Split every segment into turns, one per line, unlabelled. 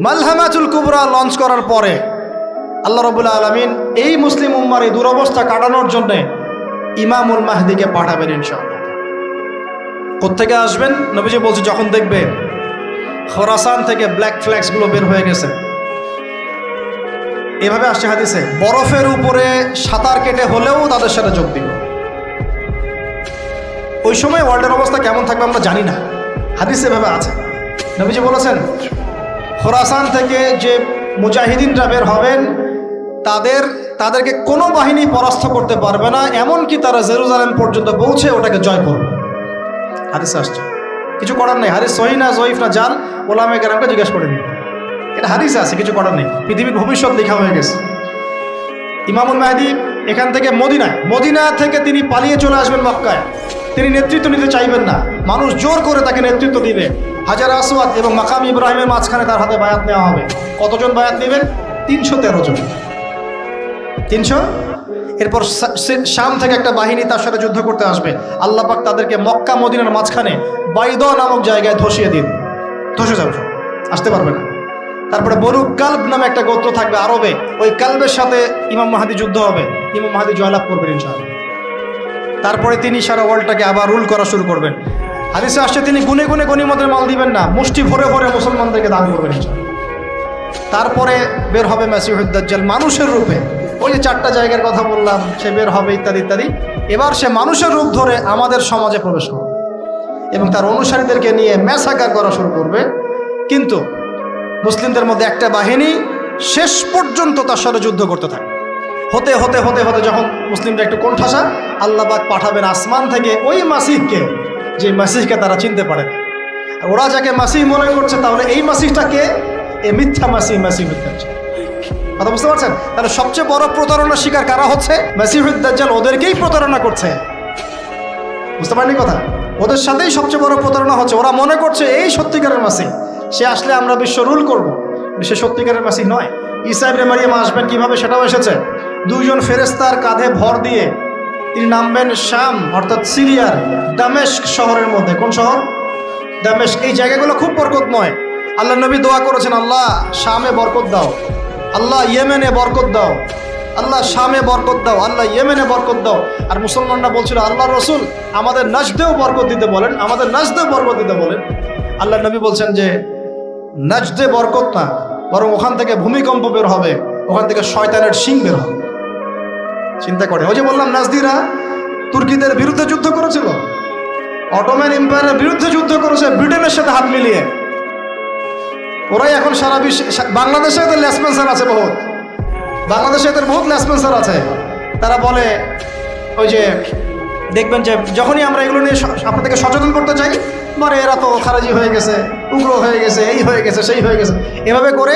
মালহামাতুল কুবরা launch করার পরে আল্লাহ রাব্বুল আলামিন এই মুসলিম উম্মার এই দুরবস্থা কাটানোর জন্য ইমামুল মাহদিকে পাঠাবেন ইনশাআল্লাহ। কোত্থেকে আসবেন? নবীজি বলছে যখন দেখবে খোরাসান থেকে ব্ল্যাক ফ্ল্যাক্সগুলো বের হয়ে গেছে, এভাবে আসছে হাদিসে, বরফের উপরে সাঁতার কেটে হলেও তাদের সাথে যোগ দিল। ওই সময় ওয়ার্ল্ডের অবস্থা কেমন থাকবে আমরা জানি না, হাদিসে এভাবে আছে। নবীজি বলেছেন খোরাসান থেকে যে মুজাহিদিনরা বের হবেন তাদেরকে কোনো বাহিনী পরাস্ত করতে পারবে না, এমনকি তারা জেরুজালেম পর্যন্ত পৌঁছে ওটাকে জয় করবে। হাদিস আসছে, কিছু করার নেই। হাদিস সহিহ না জয়ীফ না জাল, ওলামায়ে কেরামকে জিজ্ঞেস করে নিন, এটা হাদিসে আছে, কিছু করার নেই। পৃথিবীর ভবিষ্যৎ লেখা হয়ে গেছে। ইমামুল মাহদি এখান থেকে মদিনা থেকে তিনি পালিয়ে চলে আসবেন মক্কায়। তিনি নেতৃত্ব নিতে চাইবেন না, মানুষ জোর করে তাকে নেতৃত্ব দিবে। হাজার আসওয়াদ এবং মাকাম ইব্রাহিমের মাঝখানে তার হাতে বায়াত নেওয়া হবে। কতজন বায়াত নেবেন? 313 জন। 300। এরপর শাম থেকে একটা বাহিনী তার সাথে যুদ্ধ করতে আসবে। আল্লাহ পাক তাদেরকে মক্কা মদিনার মাঝখানে বাইদা নামক জায়গায় ধসিয়ে দিন, ধসে যাবে, আসতে পারবে না। তারপরে বনু কালব নামে একটা গোত্র থাকবে আরবে, ওই কালবের সাথে ইমাম মাহদি যুদ্ধ হবে, ইমাম মাহদি জয়লাভ করবেন ইনশাআল্লাহ। তারপরে তিনি সারা ওয়ার্ল্ডটাকে আবার রুল করা শুরু করবেন। হাদিসে আসছে তিনি গুনে গুনে গনিমতের মাল দিবেন না, মুষ্টি ভরে ভরে মুসলমানদেরকে দান করবেন ইনশাআল্লাহ। তারপরে বের হবে মাসিহুদ দাজ্জাল মানুষের রূপে, ওই যে 4টা জায়গার কথা বললাম, সে বের হবে ইত্যাদি ইত্যাদি। এবার সে মানুষের রূপ ধরে আমাদের সমাজে প্রবেশ করবে এবং তার অনুসারীদেরকে নিয়ে ম্যাসাকার করা শুরু করবে। কিন্তু মুসলিমদের মধ্যে একটা বাহিনী শেষ পর্যন্ত তার সাথে যুদ্ধ করতে থাকে। হতে হতে হতে হতে যখন মুসলিমরা একটু কোণঠাসা, আল্লাহ পাক পাঠাবেন আসমান থেকে ওই মাসিহকে, যে মাসিহকে তারা চিনতে পারে না। আর ওরা যাকে মাসিহ মনে করছে, তাহলে এই মাসিহটাকে এ মিথ্যা মাসিহ দাজ্জাল। কথা বুঝতে পারছেন? তাহলে সবচেয়ে বড় প্রতারণার শিকার কারা হচ্ছে? মাসিহুদ দাজ্জাল ওদেরকেই প্রতারণা করছে। বুঝতে পারেননি কথা? ওদের সাথেই সবচেয়ে বড় প্রতারণা হচ্ছে। ওরা মনে করছে এই সত্যিকারের মাসিহ, সে আসলে আমরা বিশ্ব রুল করবো। সে সত্যিকারের মাসিহ নয়। ঈসা ইবনে মারিয়াম আসবেন কিভাবে সেটাও এসেছে। 2 জন ফেরেশতার কাঁধে ভর দিয়ে তিনি নামবেন শাম অর্থাৎ সিরিয়ার দামেস্ক শহরের মধ্যে। কোন শহর? দামেস্ক। এই জায়গাগুলো খুব বরকতময়। আল্লাহ নবী দোয়া করেছেন, আল্লাহ শামে বরকত দাও, আল্লাহ ইয়েমেনে বরকত দাও, আল্লাহ শামে বরকত দাও, আল্লাহ ইয়েমেনে বরকত দাও। আর মুসলমানরা বলছিল, আল্লাহ রসুল আমাদের নাজদেও বরকত দিতে বলেন, আমাদের নাজদেও বরকত দিতে বলেন। আল্লাহ নবী বলছেন যে নাজদে বরকত না, বরং ওখান থেকে ভূমিকম্প বের হবে, ওখান থেকে শয়তানের শিং বের হবে। চিন্তা করে, ওই যে বললাম নাজদিরা তুর্কিদের বিরুদ্ধে যুদ্ধ করেছিল, অটোম্যান এম্পায়ারের বিরুদ্ধে যুদ্ধ করেছে ব্রিটেনের সাথে হাত মিলিয়ে। ওরাই এখন সারা বিশ্বে, বাংলাদেশে এদের লেসপেন্সার আছে বহুত, বাংলাদেশে এদের বহুত লেসপেন্সার আছে। তারা বলে, ওই যে দেখবেন যে যখনই আমরা এগুলো নিয়ে আপনাদেরকে সচেতন করতে চাই, মানে এরা তো খারাজি হয়ে গেছে, উগ্র হয়ে গেছে, এই হয়ে গেছে, সেই হয়ে গেছে, এভাবে করে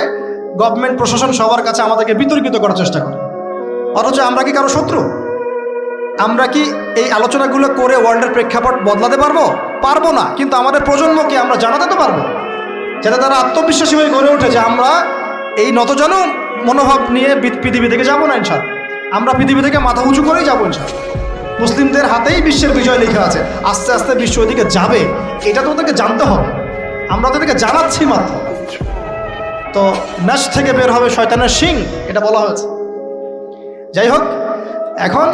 গভর্নমেন্ট প্রশাসন সবার কাছে আমাদেরকে বিতর্কিত করার চেষ্টা করে। অথচ আমরা কি কারো শত্রু? আমরা কি এই আলোচনাগুলো করে ওয়ার্ল্ডের প্রেক্ষাপট বদলাতে পারবো? পারবো না। কিন্তু আমাদের প্রজন্মকে আমরা জানাতে তো পারবো, যাতে তারা আত্মবিশ্বাসী হয়ে গড়ে ওঠে যে আমরা এই নতজানু মনোভাব নিয়ে পৃথিবী থেকে যাবো না ইনশাআল্লাহ। আমরা পৃথিবী থেকে মাথা উঁচু করেই যাবো ইনশাআল্লাহ। মুসলিমদের হাতেই বিশ্বের বিজয় লেখা আছে, আস্তে আস্তে বিশ্ব ওদিকে যাবে, এটা তো ওদেরকে জানতে হবে। আমরা তাদেরকে জানাচ্ছি মাত্র। তো নাশ থেকে বের হবে শয়তানের শিং, এটা বলা হয়েছে। যাই হোক, এখন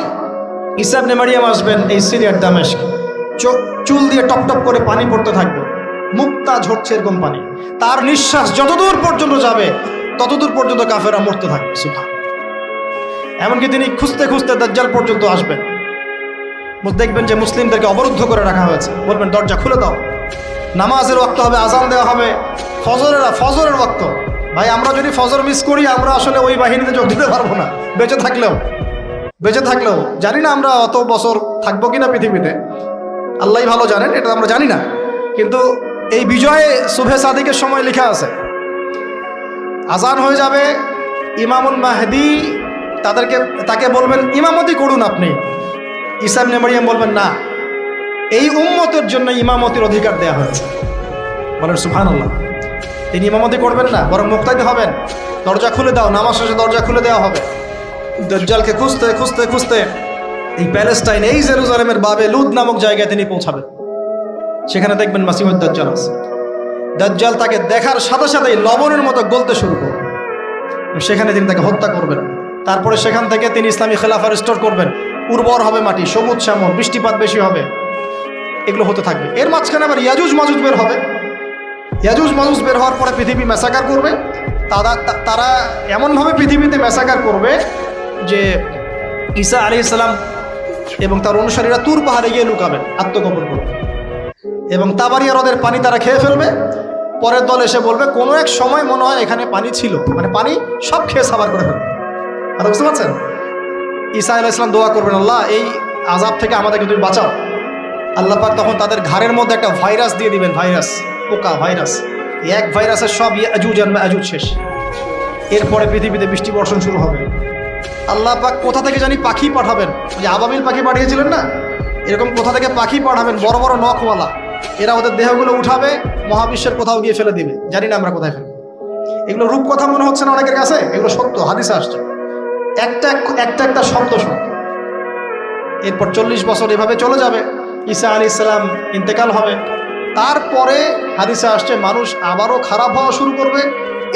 ঈসা ইবনে মারিয়াম আসবেন এই সিরিয়ার দামেস্ক, চুল দিয়ে টপ টপ করে পানি পড়তে থাকবে, মুক্তা ঝরছে এরকম পানি। তার নিঃশ্বাস যতদূর পর্যন্ত যাবে ততদূর পর্যন্ত কাফেররা মরতে থাকবে। সুবহান। এমনকি তিনি খুঁজতে খুঁজতে দাজ্জাল পর্যন্ত আসবেন। দেখবেন যে মুসলিমদেরকে অবরুদ্ধ করে রাখা হয়েছে, বলবেন দরজা খুলে দাও, নামাজের ওয়াক্ত হবে, আজান দেওয়া হবে, ফজরের ওয়াক্ত। ভাই আমরা যদি ফজর মিস করি, আমরা আসলে ওই বাহিনীতে যোগ দিতে পারবো না, বেঁচে থাকলেও জানি না আমরা অত বছর থাকবো কিনা পৃথিবীতে, আল্লাহই ভালো জানেন, এটা আমরা জানি না। কিন্তু এই বিজয়ে সুবহে সাদিকের সময় লেখা আছে, আজান হয়ে যাবে, ইমামুল মাহদি তাকে বলবেন ইমামতি করুন আপনি। ঈসা ইবনে মারিয়াম বলবেন না, এই উম্মতের জন্য ইমামতির অধিকার দেওয়া হয়েছে। বলেন সুবহানাল্লাহ। তিনি ইমামতি করবেন না, বরং মুক্তাদি হবেন। দরজা খুলে দাও, নামাজ শেষে দরজা খুলে দেওয়া হবে। দাজ্জালকে খুঁজতে খুঁজতে খুঁজতে এই প্যালেস্টাইন, এই জেরুজালেমের বাবে লুদ নামক জায়গায় তিনি পৌঁছাবেন। সেখানে দেখবেন মাসিহুদ দাজ্জাল আছে। দাজ্জাল তাকে দেখার সাথে সাথেই লবণের মতো গলতে শুরু করবে। সেখানে তিনি তাকে হত্যা করবেন। তারপরে সেখান থেকে তিনি ইসলামী খেলাফা রিস্টোর করবেন। উর্বর হবে মাটি, সবুজ শ্যামল, বৃষ্টিপাত বেশি হবে, এগুলো হতে থাকবে। এর মাঝখানে আবার ইয়াজুজ মাজুজ বের হবে। ইয়াজুজ মাজুজ বের হওয়ার পরে পৃথিবী ম্যাসাকার করবে। তারা এমনভাবে পৃথিবীতে ম্যাসাকার করবে যে ঈসা আলাইহিস সালাম এবং তার অনুসারীরা তুর পাহাড়ে গিয়ে লুকাবেন, আত্মগোপন করবে, এবং তাবারিয়া হ্রদের পানি তারা খেয়ে ফেলবে। পরের দল এসে বলবে কোনো এক সময় মনে হয় এখানে পানি ছিল, মানে পানি সব খেয়ে সাবার করে ফেলবে। কথা বুঝতে পারছেন? ঈসা আলাইহিস সালাম দোয়া করবেন, আল্লাহ এই আযাব থেকে আমাদেরকে তুমি বাঁচাও। আল্লাহ পাক তখন তাদের ঘাড়ের মধ্যে একটা ভাইরাস দিয়ে দিবেন, ভাইরাস, পোকা ভাইরাস। এক ভাইরাসের সব ইয়াজুজ আর মাজুজ শেষ। এরপরে পৃথিবীতে বৃষ্টি বর্ষণ শুরু হবে। আল্লাহ পাক কোথা থেকে জানি পাখি পাঠাবেন, যে আবাবিল পাখি পাঠিয়েছিলেন না, এরকম কোথা থেকে পাখি পাঠাবেন বড় বড় নখওয়ালা। এরা ওদের দেহগুলো উঠাবে, মহাবিশ্বের কোথাও গিয়ে ফেলে দিবে, জানি না আমরা কোথায় ফেলবো। এগুলো রূপকথা মনে হচ্ছে না অনেকের কাছে? এগুলো সত্য, হাদিসে আসছে, একটা শব্দ সত্য। এরপর 40 বছর এভাবে চলে যাবে, ঈসা আলাইহিস সালাম ইন্তেকাল হবে। তারপরে হাদিসে আসছে মানুষ আবারও খারাপ হওয়া শুরু করবে।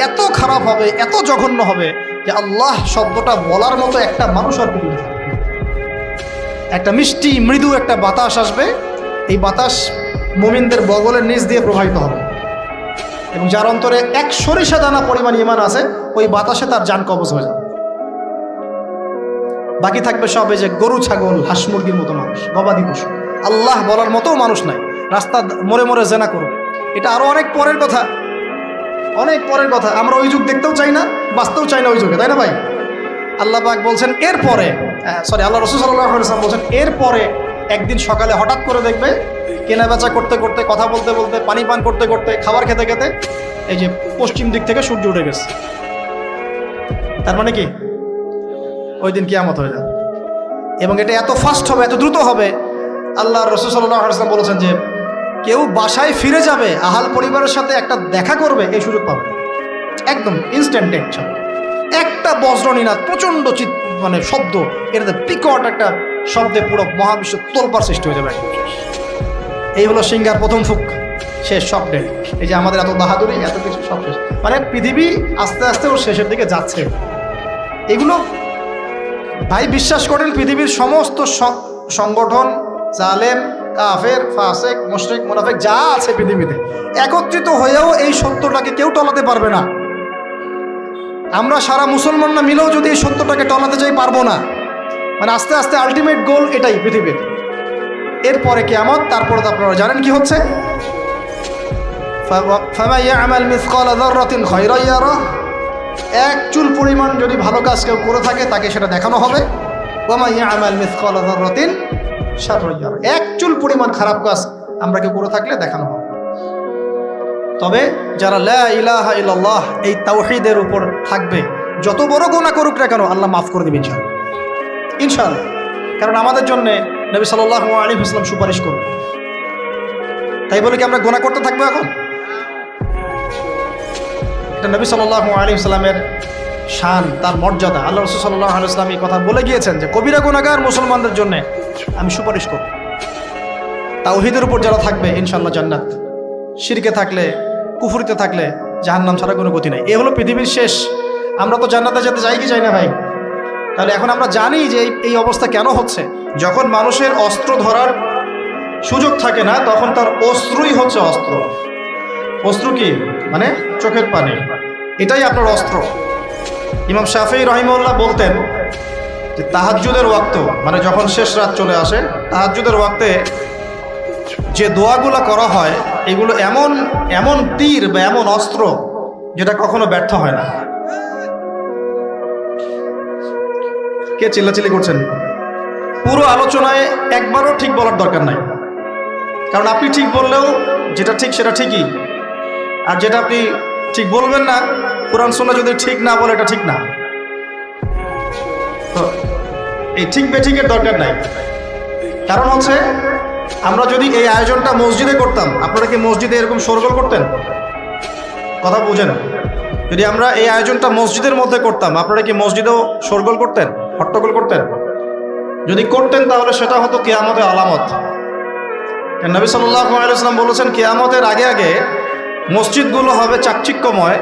এত খারাপ হবে, এত জঘন্য হবে যে আল্লাহ শব্দটা বলার মতো একটা মানুষ আর পৃথিবীতে থাকবে না। একটা মিষ্টি মৃদু একটা বাতাস আসবে, এই বাতাস মুমিনদের বগলের নিচ দিয়ে প্রবাহিত হবে, এবং যার অন্তরে এক সরিষা দানা পরিমাণ ঈমান আছে, ওই বাতাসে তার জান কবজ হয়ে যাবে। বাকি থাকবে সব এই যে গরু ছাগল হাঁস মুরগির মতো মানুষ, গবাদি পশু। আল্লাহ বলার মতো মানুষ নাই, রাস্তা মরে মরে জেনা করবে। এটা আরো অনেক পরের কথা, অনেক পরের কথা। আমরা ওই যুগ দেখতেও চাই না, বাঁচতেও চাই না ওই যুগে, তাই না ভাই? আল্লাহ পাক বলছেন এরপরে, আল্লাহ রাসূল সাল্লাল্লাহু আলাইহি ওয়াসাল্লাম বলছেন এরপরে একদিন সকালে হঠাৎ করে দেখবে কেনা বেচা করতে করতে, কথা বলতে বলতে, পানি পান করতে করতে, খাবার খেতে খেতে এই যে পশ্চিম দিক থেকে সূর্য উঠে গেছে। তার মানে কি ওই দিন কিয়ামত হয়ে যাবে, এবং এটা এত ফাস্ট হবে, এত দ্রুত হবে। আল্লাহ রাসূল সাল্লাল্লাহু আলাইহি ওয়াসাল্লাম বলেছেন যে কেউ বাসায় ফিরে যাবে, আহাল পরিবারের সাথে একটা দেখা করবে, এই সুযোগ পাবে একদম ইনস্ট্যান্ট। একটা বজ্রনীনাদ, প্রচণ্ড মানে শব্দ, এটাতে বিকট একটা শব্দে পুরো মহাবিশ্ব তোলপাড় সৃষ্টি হয়ে যাবে। এই হলো সিংহার প্রথম ফুক, শেষ, সব ডেট। এই যে আমাদের এত বাহাদুরি, এত কিছু সব শেষ, মানে পৃথিবী আস্তে আস্তে ওর শেষের দিকে যাচ্ছে। এগুলো ভাই বিশ্বাস করেন, পৃথিবীর সমস্ত সংগঠন, জালেম, কাফের, ফাসেক, মুশরিক, মুনাফিক যা আছে পৃথিবীতে, একত্রিত হয়েও এই সত্যটাকে কেউ টলাতে পারবে না। আমরা সারা মুসলমানরা মিলেও যদি এই সত্যটাকে টলাতে চাই, পারবো না। মানে আস্তে আস্তে আলটিমেট গোল এটাই পৃথিবীর। এরপরে কিয়ামত, তারপরে তো আপনারা জানেন কি হচ্ছে, ফামান ইয়ামাল মিসকালা যাররাতিন খায়রান ইয়ারাহ, এক চুল পরিমাণ যদি ভালো কাজ কেউ করে থাকে তাকে সেটা দেখানো হবে। ওয়া মান ইয়ামাল মিসকালা যাররাতিন শাররান ইয়ারাহ, এক চুল পরিমাণ খারাপ কাজ আমরা কেউ করে থাকলে দেখানো হবে। তবে যারা লা ইলাহা ইল্লাল্লাহ এই তাওহীদের উপর থাকবে, যত বড় গুনাহ করুক না কেন আল্লাহ মাফ করে দেবেন ইনশাআল্লাহ, ইনশাআল্লাহ। কারণ আমাদের জন্য নবী সাল্লাল্লাহু আলাইহি ওয়াসাল্লাম সুপারিশ করবে। তাই বলে কি আমরা গুনাহ করতে থাকবো এখন? এটা নবী সাল্লাল্লাহু আলাইহি ওয়াসাল্লামের শান, তার মর্যাদা। আল্লাহ রাসূল সাল্লাল্লাহু আলাইহি ওয়াসাল্লাম এই কথা বলে গিয়েছেন যে কবিরা গুনাহগার মুসলমানদের জন্য আমি সুপারিশ করব। তাওহীদের উপর যারা থাকবে ইনশাআল্লাহ জান্নাত, শিরকে থাকলে, কুফরিতে থাকলে জাহান্নাম ছাড়া কোনো গতি নাই। এ হলো পৃথিবীর শেষ। আমরা তো জান্নাতে যেতে চাই কি চাই না ভাই? তাহলে এখন আমরা জানি যে এই অবস্থা কেন হচ্ছে। যখন মানুষের অস্ত্র ধরার সুযোগ থাকে না, তখন তার অস্ত্রই হচ্ছে অস্ত্র। অস্ত্র কি? মানে চোখের পানি, এটাই আপনার অস্ত্র। ইমাম শাফিঈ রাহিমাহুল্লাহ বলতেন যে তাহাজ্জুদের ওয়াক্ত, মানে যখন শেষ রাত চলে আসে, তাহাজ্জুদের ওয়াক্তে যে দোয়াগুলো করা হয় এগুলো এমন এমন তীর বা এমন অস্ত্র যেটা কখনো ব্যর্থ হয় না। কে চিল্লাচিল্লি করছেন? পুরো আলোচনায় একবারও ঠিক বলার দরকার নাই, কারণ আপনি ঠিক বললেও যেটা ঠিক সেটা ঠিকই, আর যেটা আপনি ঠিক বলবেন না, কোরআন সুন্নাহ যদি ঠিক না বলে এটা ঠিক না। তো এই ঠিক বেঠিকের দরকার নাই। কারণ হচ্ছে আমরা যদি এই আয়োজনটা মসজিদে করতাম, আপনারা কি মসজিদে এরকম শোরগোল করতেন? কথা বুঝেন? যদি আমরা এই আয়োজনটা মসজিদের মধ্যে করতাম, আপনারা কি মসজিদেও শোরগোল করতেন, হট্টগোল করতেন? যদি করতেন তাহলে সেটা হতো কিয়ামতের আলামত। নবী সাল্লাল্লাহু আলাইহি ওয়াসাল্লাম বলেছেন কিয়ামতের আগে আগে মসজিদগুলো হবে চাকচিক্যময়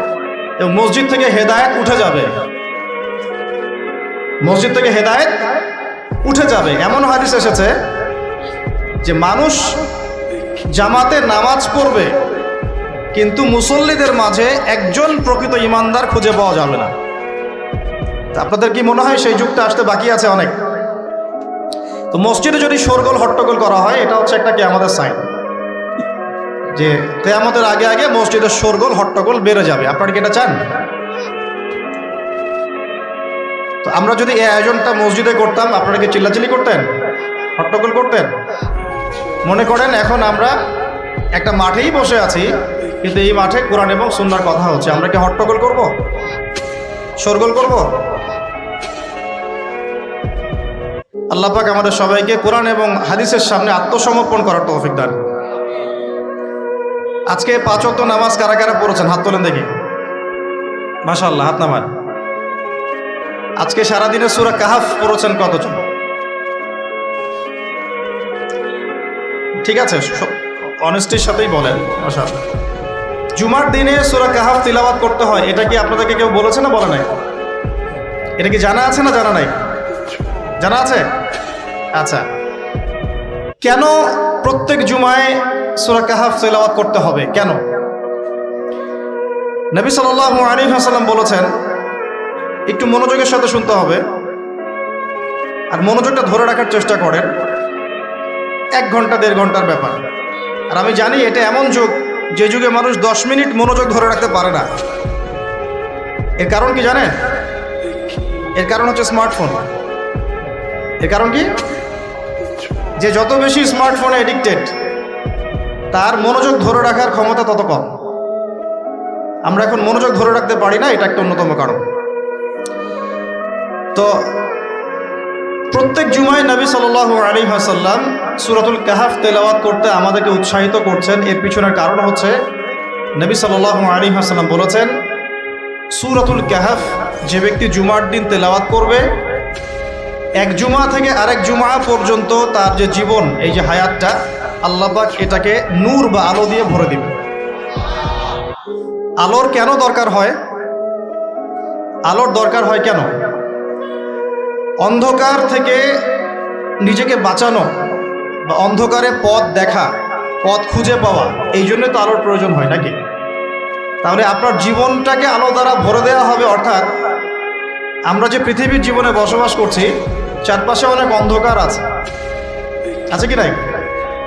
এবং মসজিদ থেকে হেদায়েত উঠে যাবে, মসজিদ থেকে হেদায়েত উঠে যাবে। এমন হাদিস এসেছে যে মানুষ জামাতে নামাজ পড়বে কিন্তু মুসল্লিদের মাঝে একজন প্রকৃত ইমানদার খুঁজে পাওয়া যাবে না। আপনাদের কি মনে হয় সেই যুগটা আসতে বাকি আছে অনেক? তো মসজিদে যদি শোরগোল হট্টগোল করা হয়, এটা হচ্ছে একটা কিয়ামতের সাইন যে কিয়ামতের আগে আগে মসজিদের শোরগোল হট্টগোল বেড়ে যাবে। আপনারা কি এটা চান? তো আমরা যদি এই আয়োজনটা মসজিদে করতাম, আপনারা কি চিল্লাচিল্লি করতেন, হট্টগোল করতেন? মনে করেন এখন আমরা একটা মাঠেই বসে আছি, কিন্তু এই মাঠে কোরআন এবং সুন্নাহর কথা হচ্ছে, আমরা কি হট্টগোল করব, শোরগোল করব? আল্লাহ পাক আমাদের সবাইকে কোরআন এবং হাদিসের সামনে আত্মসমর্পণ করার তৌফিক দান। আজকে 5 ওয়াক্ত নামাজ কারা কারা পড়েছেন? হাত তোলেন দেখি। মাশাআল্লাহ, হাত নামান। আজকে সারাদিনে সূরা কাহাফ পড়েছেন কতজন? ঠিক আছে, অনেস্টির সাথেই বলেন। মাশাআল্লাহ। জুমার দিনে সূরা কাহাফ তিলাওয়াত করতে হয়, এটা কি আপনাদেরকে কেউ বলেছে না বলে নাই? এটা কি জানা আছে না জানা নাই? জানা আছে? আচ্ছা, কেন প্রত্যেক জুমায় সূরা কাহাফ তিলাওয়াত করতে হবে? কেন? নবী সাল্লাল্লাহু আলাইহি ওয়াসাল্লাম বলেছেন, একটু মনোযোগের সাথে শুনতে হবে আর মনোযোগটা ধরে রাখার চেষ্টা করেন। 1 ঘন্টা 1.5 ঘন্টার ব্যাপার। আর আমি জানি এটা এমন যুগ যে যুগে মানুষ 10 মিনিট মনোযোগ ধরে রাখতে পারে না। এর কারণ কি জানেন? এর কারণ হচ্ছে স্মার্টফোন। এর কারণ কি? যে যত বেশি স্মার্টফোনে এডিক্টেড, তার মনোযোগ ধরে রাখার ক্ষমতা তত কম। আমরা এখন মনোযোগ ধরে রাখতে পারি না, এটা একটা অন্যতম কারণ। তো প্রত্যেক জুমায় নবী সাল্লাল্লাহু আলাইহি ওয়াসাল্লাম সূরাতুল কাহাফ তেলাওয়াত করতে আমাদেরকে উৎসাহিত করছেন। এর পিছনের কারণ হচ্ছে নবী সাল্লাল্লাহু আলাইহি ওয়াসাল্লাম বলেছেন, সূরাতুল কাহাফ যে ব্যক্তি জুমার দিন তেলাওয়াত করবে, এক জুমা থেকে আরেক জুমা পর্যন্ত তার যে জীবন, এই যে হায়াতটা, আল্লাহ পাক এটাকে নূর বা আলো দিয়ে ভরে দিবে। আলোর কেন দরকার হয়? আলোর দরকার হয় কেন? অন্ধকার থেকে নিজেকে বাঁচানো বা অন্ধকারে পথ দেখা, পথ খুঁজে পাওয়া, এই জন্য তো আলোর প্রয়োজন হয় নাকি? তাহলে আপনার জীবনটাকে আলো দ্বারা ভরে দেওয়া হবে। অর্থাৎ আমরা যে পৃথিবীর জীবনে বসবাস করছি, চারপাশে অনেক অন্ধকার আছে, আছে কি নাই?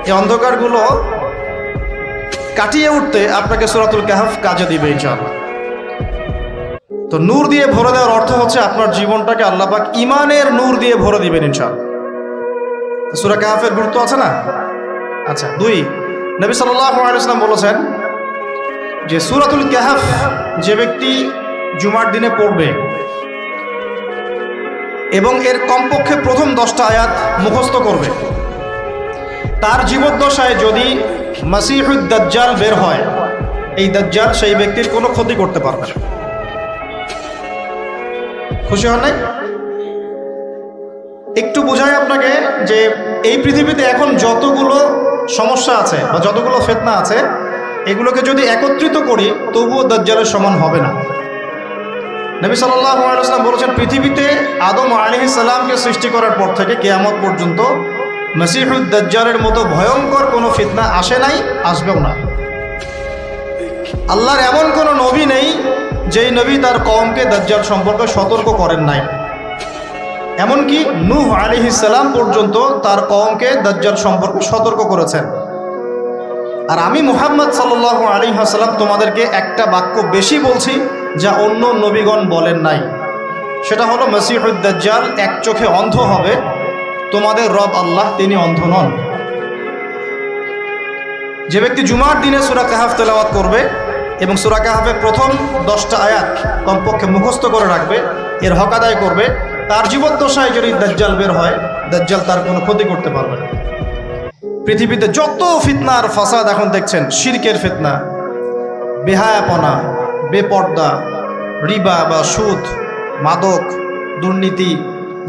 এই অন্ধকারগুলো কাটিয়ে উঠতে আপনাকে সূরাতুল কাহাফ কাজে দিবে ইনশাআল্লাহ। তো নূর দিয়ে ভরে দেওয়ার অর্থ হচ্ছে আপনার জীবনটাকে আল্লাহ পাক ঈমানের নূর দিয়ে ভরে দিবেন ইনশাআল্লাহ। সূরা কাহাফের গুরুত্ব আছে না? আচ্ছা, 2, নবী সাল্লাল্লাহু আলাইহি ওয়াসাল্লাম বলেছেন যে সূরাতুল কাহাফ যে ব্যক্তি জুমার দিনে পড়বে এবং এর কমপক্ষে প্রথম 10টা আয়াত মুখস্থ করবে, তার জীবদ্দশায় যদি মাসিহুদ দাজ্জাল বের হয়, এই দাজ্জাল সেই ব্যক্তির কোনো ক্ষতি করতে পারবে না। খুশি হন নাই? একটু বোঝাই আপনাকে যে এই পৃথিবীতে এখন যতগুলো সমস্যা আছে বা যতগুলো ফিতনা আছে, এগুলোকে যদি একত্রিত করি তবুও দাজ্জালের সমান হবে না। নবী সাল্লাল্লাহু আলাইহি ওয়াসাল্লাম বলেছেন, পৃথিবীতে আদম আলাইহিস সালামকে সৃষ্টি করার পর থেকে কিয়ামত পর্যন্ত মাসিহুদ দাজ্জালের মতো ভয়ঙ্কর কোনো ফিতনা আসে নাই, আসবেও না। আল্লাহর এমন কোনো নবী নেই যেই নবী তার কওমকে দাজ্জাল সম্পর্কে সতর্ক করেন নাই। এমনকি নূহ আলাইহিস সালাম পর্যন্ত তার কওমকে দাজ্জাল সম্পর্কে সতর্ক করেছেন। আর আমি মুহাম্মদ সাল্লাল্লাহু আলাইহি ওয়াসাল্লাম তোমাদেরকে একটা বাক্য বেশি বলছি যা অন্য নবীগণ বলেন নাই, সেটা হলো মাসিহুদ দাজ্জাল এক চোখে অন্ধ হবে, তোমাদের রব আল্লাহ তিনি অন্ধ নন। যে ব্যক্তি জুমার দিনে সূরা কাহাফ তেলাওয়াত করবে এবং সূরা কাহাফের প্রথম 10টা আয়াত কমপক্ষে মুখস্থ করে রাখবে, এর হক আদায় করবে, তার জীবদ্দশায় যদি দাজ্জাল বের হয়, দাজ্জাল তার কোনো ক্ষতি করতে পারবে না। পৃথিবীতে যত ফিতনা আর ফাসাদ এখন দেখছেন, শিরকের ফিতনা, বেহায়াপনা, বেপর্দা, রিবা বা সুদ, মাদক, দুর্নীতি,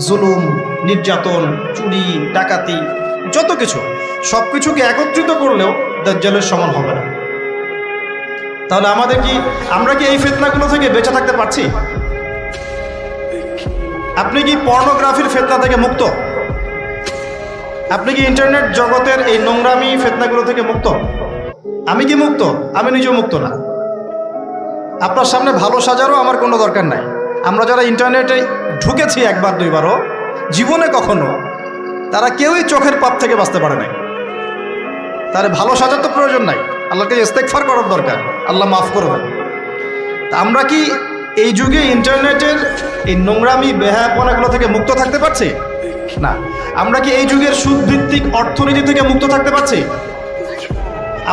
জুলুম, নির্যাতন, চুরি, ডাকাতি, যত কিছু, সব কিছুকে একত্রিত করলেও দাজ্জালের সমান হবে না। তাহলে আমরা কি এই ফিতনাগুলো থেকে বেঁচে থাকতে পারছি? আপনি কি পর্নোগ্রাফির ফিতনা থেকে মুক্ত? আপনি কি ইন্টারনেট জগতের এই নোংরামি ফিতনাগুলো থেকে মুক্ত? আমি কি মুক্ত? আমি নিজেও মুক্ত না। আপনার সামনে ভালো সাজারও আমার কোনো দরকার নাই। আমরা যারা ইন্টারনেটে ঢুকেছি একবার দুইবারও জীবনে কখনো, তারা কেউই চোখের পাপ থেকে বাঁচতে পারে নাই। তার ভালো সাজার তো প্রয়োজন নাই, আল্লাহকে ইস্তেগফার করার দরকার, আল্লাহ মাফ করবেন। তা আমরা কি এই যুগে ইন্টারনেটের এই নোংরামি বেহায়াপনাগুলো থেকে মুক্ত থাকতে পারছি? না। আমরা কি এই যুগের সুদভিত্তিক অর্থনীতি থেকে মুক্ত থাকতে পারছি?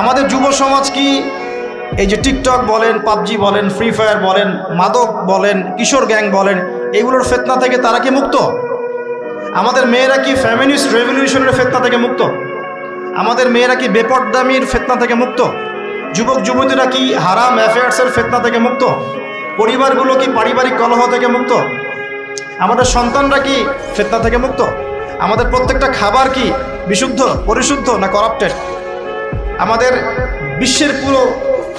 আমাদের যুব সমাজ কি এই যে টিকটক বলেন, পাবজি বলেন, ফ্রি ফায়ার বলেন, মাদক বলেন, কিশোর গ্যাং বলেন, এগুলোর ফিতনা থেকে তারা কি মুক্ত? আমাদের মেয়েরা কি ফেমিনিস্ট রেভলিউশনের ফিতনা থেকে মুক্ত? আমাদের মেয়েরা কি বেপরদামির ফিতনা থেকে মুক্ত? যুবক যুবতীরা কি হারাম অ্যাফেয়ার্সের ফিতনা থেকে মুক্ত? পরিবারগুলো কি পারিবারিক কলহ থেকে মুক্ত? আমাদের সন্তানরা কি ফিতনা থেকে মুক্ত? আমাদের প্রত্যেকটা খাবার কি বিশুদ্ধ, পরিশুদ্ধ না করাপ্টেড? আমাদের বিশ্বের পুরো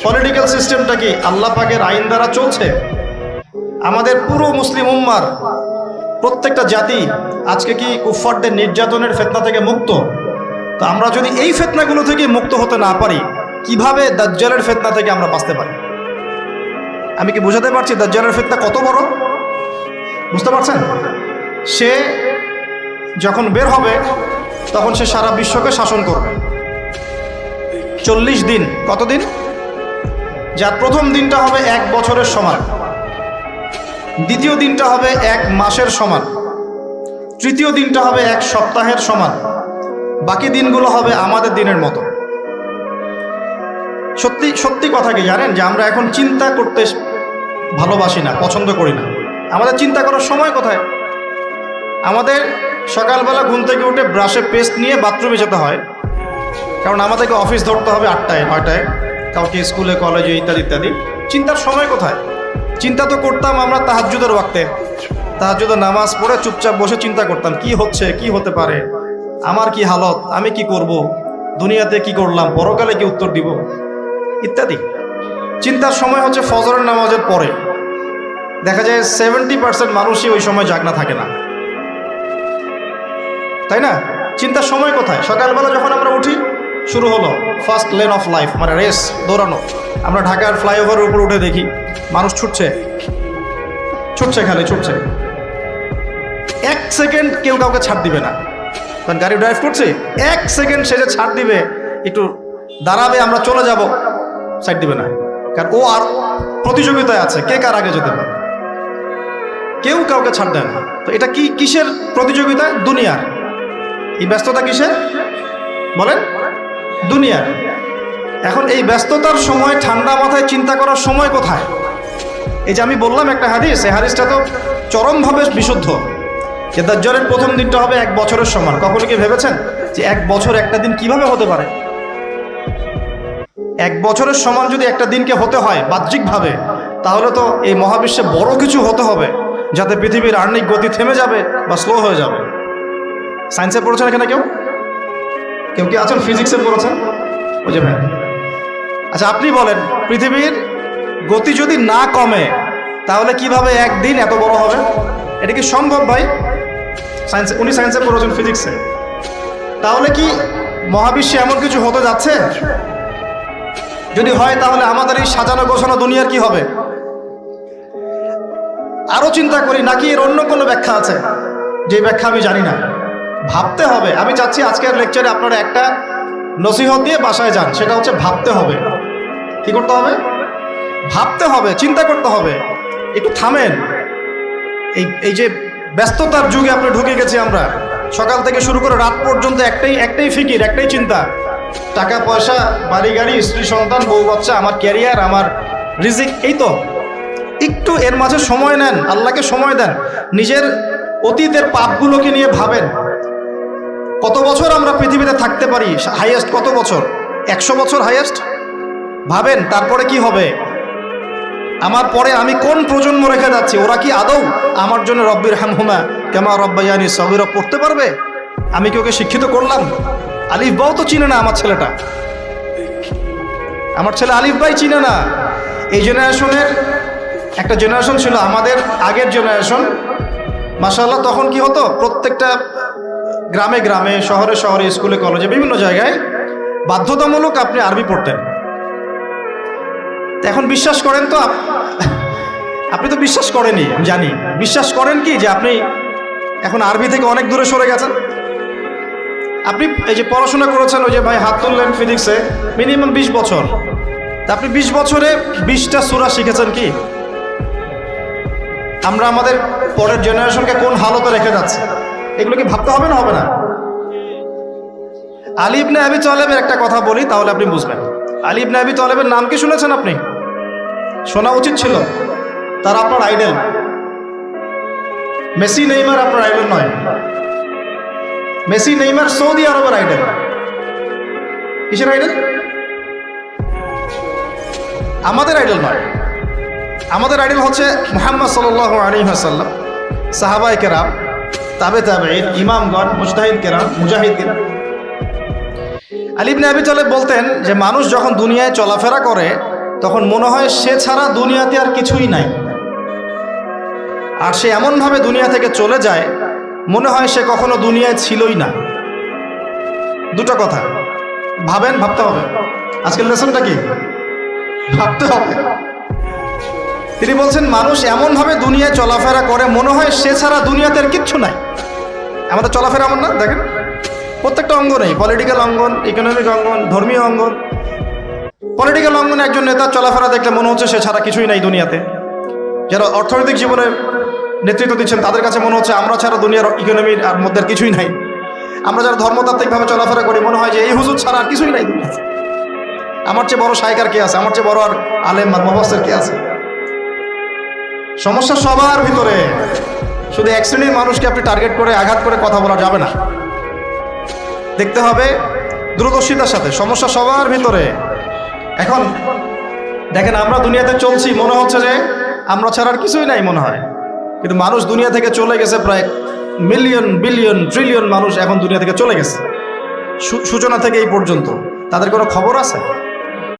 পলিটিক্যাল সিস্টেমটা কি আল্লাহ পাকের আইন দ্বারা চলছে? আমাদের পুরো মুসলিম উম্মার প্রত্যেকটা জাতি আজকে কি কুফফারদের নির্যাতনের ফিতনা থেকে মুক্ত? তো আমরা যদি এই ফিতনাগুলো থেকে মুক্ত হতে না পারি, কিভাবে দাজ্জালের ফিতনা থেকে আমরা বাঁচতে পারি? আমি কি বুঝাতে পারছি দাজ্জালের ফিতনা কত বড়? বুঝতে পারছেন? সে যখন বের হবে তখন সে সারা বিশ্বকে শাসন করবে 40 দিন। কতদিন? যার প্রথম দিনটা হবে 1 বছরের সমান, দ্বিতীয় দিনটা হবে 1 মাসের সমান, তৃতীয় দিনটা হবে 1 সপ্তাহের সমান, বাকি দিনগুলো হবে আমাদের দিনের মতো। সত্যি সত্যি কথা কি জানেন যে আমরা এখন চিন্তা করতে ভালোবাসি না, পছন্দ করি না। আমাদের চিন্তা করার সময় কোথায়? আমাদের সকালবেলা ঘুম থেকে উঠে ব্রাশে পেস্ট নিয়ে বাথরুমে যেতে হয়, কারণ আমাদেরকে অফিস ধরতে হবে 8টায় 9টায়, কাউকে স্কুলে কলেজে ইত্যাদি ইত্যাদি। চিন্তার সময় কোথায়? চিন্তা তো করতাম আমরা তাহাজ্জুদের ওয়াক্তে, তাহাজ্জুদের নামাজ পড়ে চুপচাপ বসে চিন্তা করতাম কি হচ্ছে, কি হতে পারে, আমার কি হালত, আমি কি করব, দুনিয়াতে কি করলাম, পরকালে কি উত্তর দিব ইত্যাদি। চিন্তার সময় হচ্ছে ফজরের নামাজের পরে। দেখা যায় 70% মানুষই ওই সময় জাগনা থাকে না, তাই না? চিন্তার সময় কোথায়? সকালবেলা যখন আমরা উঠি শুরু হলো ফার্স্ট লেন অফ লাইফ, মানে রেস, দৌড়ানো। আমরা ঢাকার ফ্লাইওভারের উপর উঠে দেখি মানুষ ছুটছে, খালি ছুটছে। 1 সেকেন্ড কেউ কাউকে ছাড় দিবে না, কারণ গাড়ি ড্রাইভ করছে। 1 সেকেন্ড সে যে ছাড় দিবে, একটু দাঁড়াবে, আমরা চলে যাব, সাইড দিবে না, কারণ ও আর প্রতিযোগিতায় আছে কে কার আগে যেতে পারে। কেউ কাউকে ছাড় দেয় না। তো এটা কি কিসের প্রতিযোগিতা? দুনিয়ার। এই ব্যস্ততা কিসের বলেন? দুনিয়ার। এখন এই ব্যস্ততার সময় ঠান্ডা মাথায় চিন্তা করার সময় কোথায়? এই যে আমি বললাম একটা হাদিস, এই হাদিসটা তো চরমভাবে বিশুদ্ধ, যে দাজ্জালের প্রথম দিনটা হবে 1 বছরের সমান। কখনো কি ভেবেছেন যে 1 বছর একটা দিন কিভাবে হতে পারে? 1 বছরের সমান যদি একটা দিনকে হতে হয় বাহ্যিকভাবে, তাহলে তো এই মহাবিশ্বে বড় কিছু হতে হবে, যাতে পৃথিবীর আর্নিক গতি থেমে যাবে বা স্লো হয়ে যাবে। সায়েন্সে পড়েছেন এখানে কেউ কি আছেন? ফিজিক্সে পড়েছেন? ওই যে ভাই, আচ্ছা আপনি বলেন, পৃথিবীর গতি যদি না কমে তাহলে কিভাবে একদিন এত বড় হবে? এটা কি সম্ভব ভাই? সায়েন্সে, উনি সায়েন্সে পড়েছেন, ফিজিক্সে। তাহলে কি মহাবিশ্বে এমন কিছু হতে যাচ্ছে? যদি হয় তাহলে আমাদের এই সাজানো গোছানো দুনিয়ার কি হবে? আরো চিন্তা করি, নাকি এর অন্য কোনো ব্যাখ্যা আছে, যে ব্যাখ্যা আমি জানি না? ভাবতে হবে। আমি চাচ্ছি আজকের লেকচারে আপনারা একটা নসিহত দিয়ে বাসায় যান, সেটা হচ্ছে ভাবতে হবে। কি করতে হবে? ভাবতে হবে, চিন্তা করতে হবে। একটু থামেন। এই যে ব্যস্ততার যুগে আপনি ঢুকে গেছি আমরা, সকাল থেকে শুরু করে রাত পর্যন্ত একটাই ফিকির, একটাই চিন্তা, টাকা পয়সা, বাড়ি গাড়ি, স্ত্রী সন্তান, বউ বাচ্চা, আমার ক্যারিয়ার, আমার রিজিক, এই তো। একটু এর মাঝে সময় নেন, আল্লাহকে সময় দেন, নিজের অতীতের পাপগুলোকে নিয়ে ভাবেন। কত বছর আমরা পৃথিবীতে থাকতে পারি? হাইয়েস্ট কত বছর? 100 বছর হাইয়েস্ট। ভাবেন তারপরে কি হবে? আমার পরে আমি কোন প্রজন্ম রেখে যাচ্ছি? ওরা কি আদৌ আমার জন্য রব্বির হামহুমা কামা রব্বায়ানি সগীরা পড়তে পারবে? আমি কি ওকে শিক্ষিত করলাম? আলিফ বাও তো চিনে না আমার ছেলেটা, আমার ছেলে আলিফ বাই চিনে না। এই জেনারেশনের একটা জেনারেশন ছিল আমাদের আগের জেনারেশন, মাশাআল্লাহ। তখন কি হতো, প্রত্যেকটা গ্রামে গ্রামে, শহরে শহরে, স্কুলে কলেজে, বিভিন্ন জায়গায় বাধ্যতামূলক আপনি আরবি পড়তেন। এখন বিশ্বাস করেন তো, আপনি তো বিশ্বাস করেনই, আমি জানি। বিশ্বাস করেন কি যে আপনি এখন আরবি থেকে অনেক দূরে সরে গেছেন? আপনি এই যে পড়াশোনা করেছেন, ওই যে ভাই হাত তুললেন ফিজিক্সে, মিনিমাম 20 বছর, তা আপনি 20 বছরে 20টা সূরা শিখেছেন কি? আমরা আমাদের পরের জেনারেশনকে কোন হালতে রেখে যাচ্ছি, এগুলো কি ভাবতে হবে না, হবে না? আলী ইবনে আবি তালেবের একটা কথা বলি, তাহলে আপনি বুঝবেন। আলী ইবনে আবি তালেবের নাম কি শুনেছেন আপনি? শোনা উচিত ছিল। তারা আপনার আইডল। মেসি নেইমার আপনার আইডল নয়। মেসি নেইমার সৌদি আরবের আইডল। কিসের আইডল? আমাদের আইডল নয়। আমাদের আইডল হচ্ছে মুহাম্মদ সাল্লাল্লাহু আলাইহি ওয়াসাল্লাম, সাহাবায়ে কেরাম, তাবেঈন, ইমামগণ, মুজতাহিদ কেরাম, মুজাহিদিন। আলী ইবনে আবি তালেব বলতেন যে মানুষ যখন দুনিয়ায় চলাফেরা করে তখন মনে হয় সে ছাড়া দুনিয়াতে আর কিছুই নাই, আর সে এমনভাবে দুনিয়া থেকে চলে যায় মনে হয় সে কখনো দুনিয়ায় ছিলই না। দুটো কথা ভাবেন, ভাবতে হবে। আজকের লেসনটা কি? ভাবতে হবে। তিনি বলছেন মানুষ এমনভাবে দুনিয়ায় চলাফেরা করে মনে হয় সে ছাড়া দুনিয়াতে আর কিচ্ছু নাই। আমাদের চলাফেরা এমন না? দেখেন, প্রত্যেকটা অঙ্গনেই, পলিটিক্যাল অঙ্গন, ইকোনমিক অঙ্গন, ধর্মীয় অঙ্গন। পলিটিক্যাল অঙ্গনে একজন নেতার চলাফেরা দেখলে মনে হচ্ছে সে ছাড়া কিছুই নাই দুনিয়াতে। যারা অর্থনৈতিক জীবনে নেতৃত্ব দিচ্ছেন তাদের কাছে মনে হচ্ছে আমরা ছাড়া দুনিয়ার ইকোনমির আর মধ্যে আর কিছুই নাই। আমরা যারা ধর্মতাত্ত্বিকভাবে চলাফেরা করি মনে হয় যে এই হুজুর ছাড়া আর কিছুই নাই দুনিয়াতে। আমার চেয়ে বড় শায়খ আর কে আছে, আমার চেয়ে বড় আর আলেম আর মুফাসসির কে আছে? সমস্যা সবার ভিতরে। শুধু এক শ্রেণীর মানুষকে আপনি টার্গেট করে আঘাত করে কথা বলা যাবে না। দেখতে হবে দূরদর্শিতার সাথে, সমস্যা সবার ভিতরে। এখন দেখেন, আমরা দুনিয়াতে চলছি মনে হচ্ছে যে আমরা ছাড়া আর কিছুই নাই মনে হয়, কিন্তু মানুষ দুনিয়া থেকে চলে গেছে। প্রায় মিলিয়ন, বিলিয়ন, ট্রিলিয়ন মানুষ এখন দুনিয়া থেকে চলে গেছে। সূচনা থেকে এই পর্যন্ত তাদের কোনো খবর আছে?